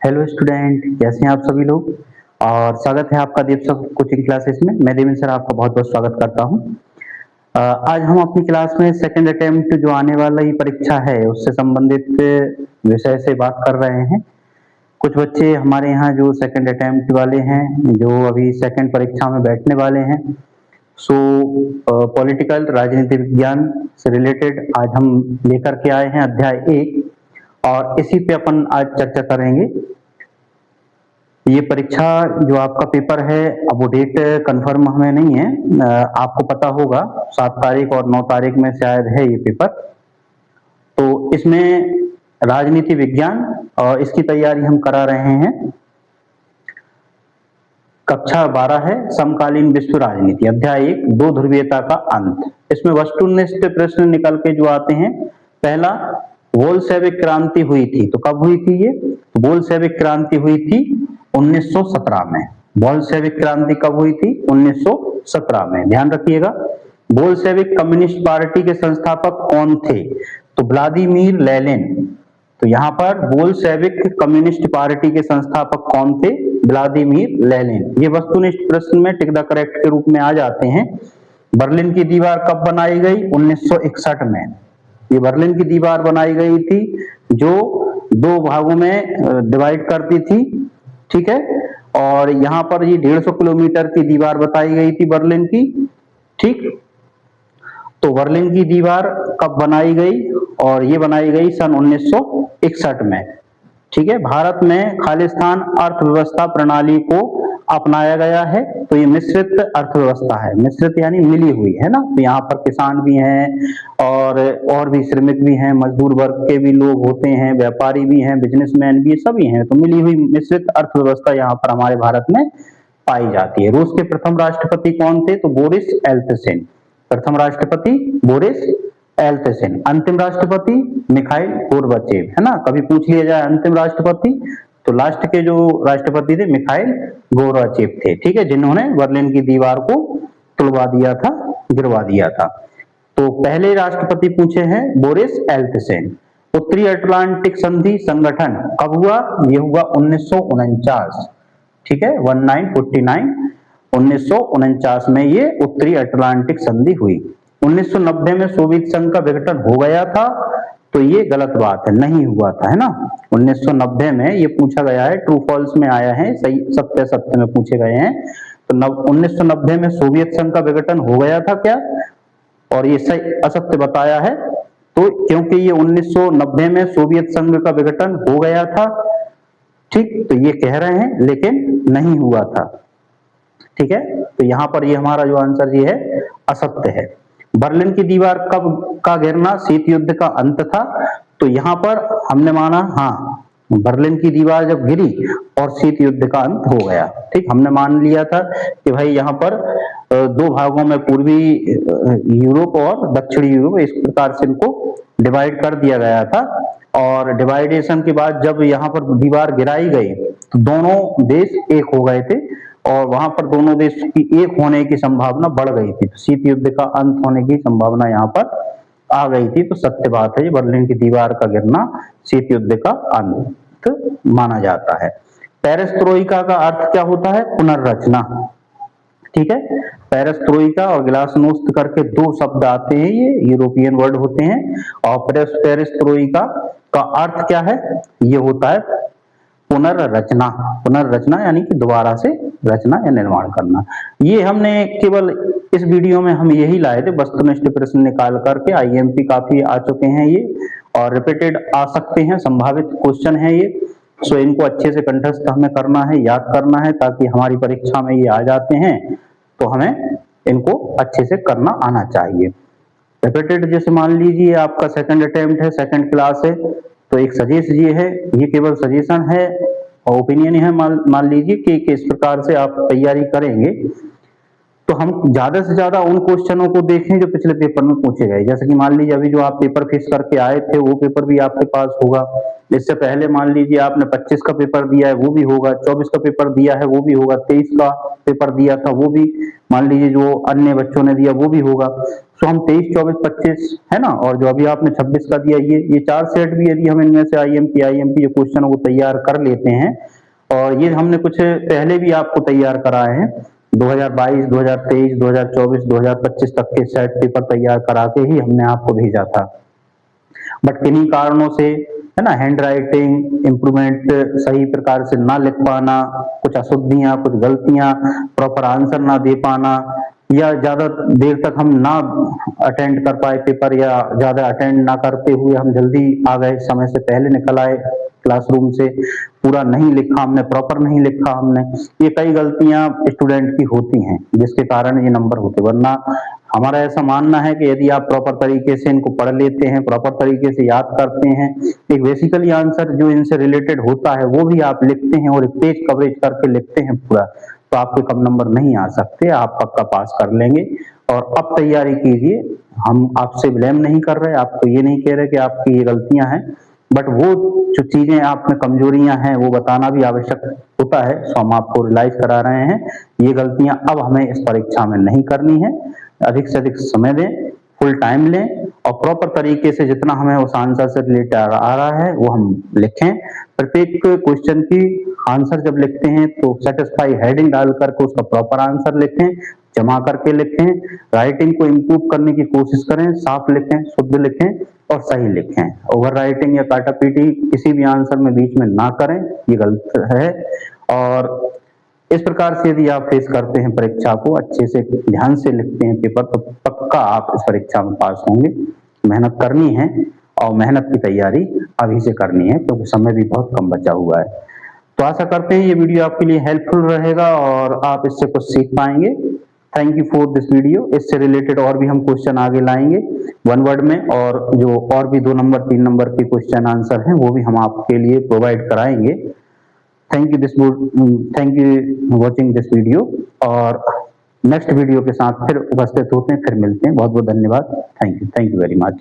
Hello student, कैसे हैं आप सभी लोग। और स्वागत है आपका देव सर कोचिंग क्लासेस में। मैं देवेंद्र सर आपका बहुत बहुत स्वागत करता हूं। आज हम अपनी क्लास में सेकंड अटेम्प्ट जो आने वाला ही परीक्षा है उससे संबंधित विषय से बात कर रहे हैं। कुछ बच्चे हमारे यहाँ जो सेकंड अटेम्प्ट वाले हैं, जो अभी सेकंड परीक्षा में बैठने वाले हैं, सो पॉलिटिकल राजनीतिक विज्ञान से रिलेटेड आज हम लेकर के आए हैं अध्याय 1 और इसी पे अपन आज चर्चा करेंगे। ये परीक्षा जो आपका पेपर है, अब वो डेट कंफर्म हमें नहीं है, आपको पता होगा 7 तारीख और 9 तारीख में शायद है ये पेपर। तो इसमें राजनीति विज्ञान और इसकी तैयारी हम करा रहे हैं। कक्षा 12 है समकालीन विश्व राजनीति, अध्याय 1 दो ध्रुवीयता का अंत। इसमें वस्तुनिष्ठ प्रश्न निकल के जो आते हैं, पहला बोल्शेविक क्रांति हुई थी, तो कब हुई थी ये? बोल्शेविक क्रांति हुई थी 1917 में। बोल्शेविक क्रांति कब हुई थी? 1917 में, ध्यान रखिएगा। बोल्शेविक कम्युनिस्ट पार्टी के संस्थापक कौन थे? तो व्लादिमीर लेनिन। तो यहाँ पर बोल्शेविक कम्युनिस्ट पार्टी के संस्थापक कौन थे? Vladimir Lenin. ये वस्तुनिष्ठ प्रश्न में टिक द करेक्ट के रूप में आ जाते हैं। बर्लिन की दीवार कब बनाई गई? 1961 में। ये बर्लिन की दीवार बनाई गई थी जो 2 भागों में डिवाइड करती थी, ठीक है। और यहाँ पर ये 150 किलोमीटर की दीवार बताई गई थी बर्लिन की, ठीक। तो बर्लिन की दीवार कब बनाई गई? और ये बनाई गई सन 1961 में, ठीक है। भारत में खालिस्तान अर्थव्यवस्था प्रणाली को अपनाया गया है, तो ये मिश्रित अर्थव्यवस्था है। मिश्रित यानी मिली हुई है ना। तो यहाँ पर किसान भी हैं और भी श्रमिक भी हैं, मजदूर वर्ग के भी लोग होते हैं, व्यापारी भी हैं, बिजनेसमैन भी, सभी हैं। तो मिली हुई मिश्रित अर्थव्यवस्था यहाँ पर हमारे भारत में पाई जाती है। रूस के प्रथम राष्ट्रपति कौन थे? तो बोरिस एल्त्सिन। प्रथम राष्ट्रपति बोरिस एल्त्सिन। अंतिम राष्ट्रपति मिखाइल गोर्बाचेव, है ना। कभी पूछ लिया जाए अंतिम राष्ट्रपति, तो लास्ट के जो राष्ट्रपति थे मिखाइल गोर्बाचेव थे, ठीक है, जिन्होंने बर्लिन की दीवार को तुड़वा दिया था, गिरवा दिया था। तो पहले राष्ट्रपति पूछे हैं बोरिस एल्त्सिन। उत्तरी अटलांटिक संधि संगठन कब हुआ? यह हुआ 1949, ठीक है, 1949 में ये उत्तरी अटलांटिक संधि हुई। 1990 में सोवियत संघ का विघटन हो गया था, तो ये गलत बात है, नहीं हुआ था, है ना। 1990 में ये पूछा गया है, ट्रू फॉल्स में आया है, सही सत्य सत्य में पूछे गए हैं। तो 1990 में सोवियत संघ का विघटन हो गया था क्या? और ये सही असत्य बताया है, तो क्योंकि ये 1990 में सोवियत संघ का विघटन हो गया था, ठीक, तो ये कह रहे हैं लेकिन नहीं हुआ था, ठीक है। तो यहाँ पर ये हमारा जो आंसर ये है असत्य है। बर्लिन की दीवार कब का गिरना शीत युद्ध का अंत था? तो यहाँ पर हमने माना, हाँ, बर्लिन की दीवार जब गिरी और शीत युद्ध का अंत हो गया, ठीक। हमने मान लिया था कि भाई यहाँ पर 2 भागों में पूर्वी यूरोप और दक्षिणी यूरोप इस प्रकार से इनको डिवाइड कर दिया गया था। और डिवाइडेशन के बाद जब यहाँ पर दीवार गिराई गई तो दोनों देश एक हो गए थे और वहां पर दोनों देश की एक होने की संभावना बढ़ गई थी। शीत युद्ध का अंत होने की संभावना यहाँ पर आ गई थी। तो सत्य बात है, ये बर्लिन की दीवार का गिरना शीत युद्ध का अंत माना जाता है। पेरेस्ट्रोइका का अर्थ क्या होता है? पुनर्रचना, ठीक है। पेरेस्ट्रोइका और ग्लासनोस्त करके 2 शब्द आते हैं, ये यूरोपियन वर्ड होते हैं। और पेरेस्ट्रोइका का अर्थ क्या है? ये होता है पुनर्रचना। पुनर्रचना यानी कि दोबारा से रचना या निर्माण करना। ये हमने केवल इस वीडियो में हम यही लाए थे, वस्तुनिष्ठ प्रश्न निकाल करके। आईएमपी काफी आ चुके हैं ये और रिपीटेड आ सकते हैं, संभावित क्वेश्चन है ये। सो इनको अच्छे से कंठस्थ हमें करना है, याद करना है, ताकि हमारी परीक्षा में ये आ जाते हैं तो हमें इनको अच्छे से करना आना चाहिए। रिपीटेड जैसे मान लीजिए आपका सेकंड अटेम्प्ट है, सेकंड क्लास है, तो एक सजेशन ये है, ये केवल सजेशन है और ओपिनियन है। मान लीजिए कि किस प्रकार से आप तैयारी करेंगे, तो हम ज्यादा से ज्यादा उन क्वेश्चनों को देखें जो पिछले पेपर में पूछे गए। जैसे कि मान लीजिए अभी जो आप पेपर फेस करके आए थे वो पेपर भी आपके पास होगा। इससे पहले मान लीजिए आपने 25 का पेपर दिया है वो भी होगा, 24 का पेपर दिया है वो भी होगा, 23 का पेपर दिया था वो भी मान लीजिए जो अन्य बच्चों ने दिया वो भी होगा। सो हम 23, 24, 25 है ना, और जो अभी आपने 26 का दिया ये 4 सेट भी यदि हम इनमें से आईएमपी जो क्वेश्चन को तैयार कर लेते हैं, और ये हमने कुछ पहले भी आपको तैयार कराए हैं 2022, 2023, 2024, 2025 तक के सेट पेपर तैयार करा के ही हमने आपको भेजा था। बट किन्हीं कारणों से है ना, हैंड राइटिंग इम्प्रूवमेंट सही प्रकार से ना लिख पाना, कुछ अशुद्धियां, कुछ गलतियां, प्रॉपर आंसर ना दे पाना, या ज्यादा देर तक हम ना अटेंड कर पाए पेपर, या ज्यादा अटेंड ना करते हुए हम जल्दी आ गए, समय से पहले निकल आए क्लासरूम से, पूरा नहीं लिखा हमने, प्रॉपर नहीं लिखा हमने, ये कई गलतियां स्टूडेंट की होती हैं जिसके कारण ये नंबर होते। वरना हमारा ऐसा मानना है कि यदि आप प्रॉपर तरीके से इनको पढ़ लेते हैं, प्रॉपर तरीके से याद करते हैं, एक बेसिकली आंसर जो इनसे रिलेटेड होता है वो भी आप लिखते हैं और एक पेज कवरेज करके लिखते हैं पूरा, तो आपके कम नंबर नहीं आ सकते, आप पक्का पास कर लेंगे। और अब तैयारी कीजिए, हम आपसे ब्लेम नहीं कर रहे, आपको ये नहीं कह रहे कि आपकी ये गलतियां हैं, बट वो जो चीजें आप में कमजोरियां हैं वो बताना भी आवश्यक होता है, सो हम आपको रियलाइज करा रहे हैं ये गलतियां अब हमें इस परीक्षा में नहीं करनी है। अधिक से अधिक समय दें, फुल टाइम लें, और प्रॉपर तरीके से जितना हमें उस आंसर से रिलेटेड आ रहा है वो हम लिखें। प्रत्येक क्वेश्चन की आंसर जब लिखते हैं तो सेटिस्फाई हेडिंग डाल करके उसका प्रॉपर आंसर लिखें, जमा करके लिखें, राइटिंग को इम्प्रूव करने की कोशिश करें, साफ लिखें, शुद्ध लिखें और सही लिखें। ओवर राइटिंग या काटापीटी किसी भी आंसर में बीच में ना करें, ये गलत है। और इस प्रकार से यदि आप फेस करते हैं परीक्षा को, अच्छे से ध्यान से लिखते हैं पेपर, तो पक्का आप इस परीक्षा में पास होंगे। मेहनत करनी है और मेहनत की तैयारी अभी से करनी है क्योंकि समय भी बहुत कम बचा हुआ है। तो आशा करते हैं ये वीडियो आपके लिए हेल्पफुल रहेगा और आप इससे कुछ सीख पाएंगे। Thank you for this video. इससे रिलेटेड और भी हम क्वेश्चन आगे लाएंगे वन वर्ड में, और जो और भी 2 नंबर 3 नंबर के क्वेश्चन आंसर हैं वो भी हम आपके लिए प्रोवाइड कराएंगे। Thank you watching this video, और नेक्स्ट वीडियो के साथ फिर उपस्थित होते हैं, फिर मिलते हैं। बहुत बहुत धन्यवाद। Thank you very much.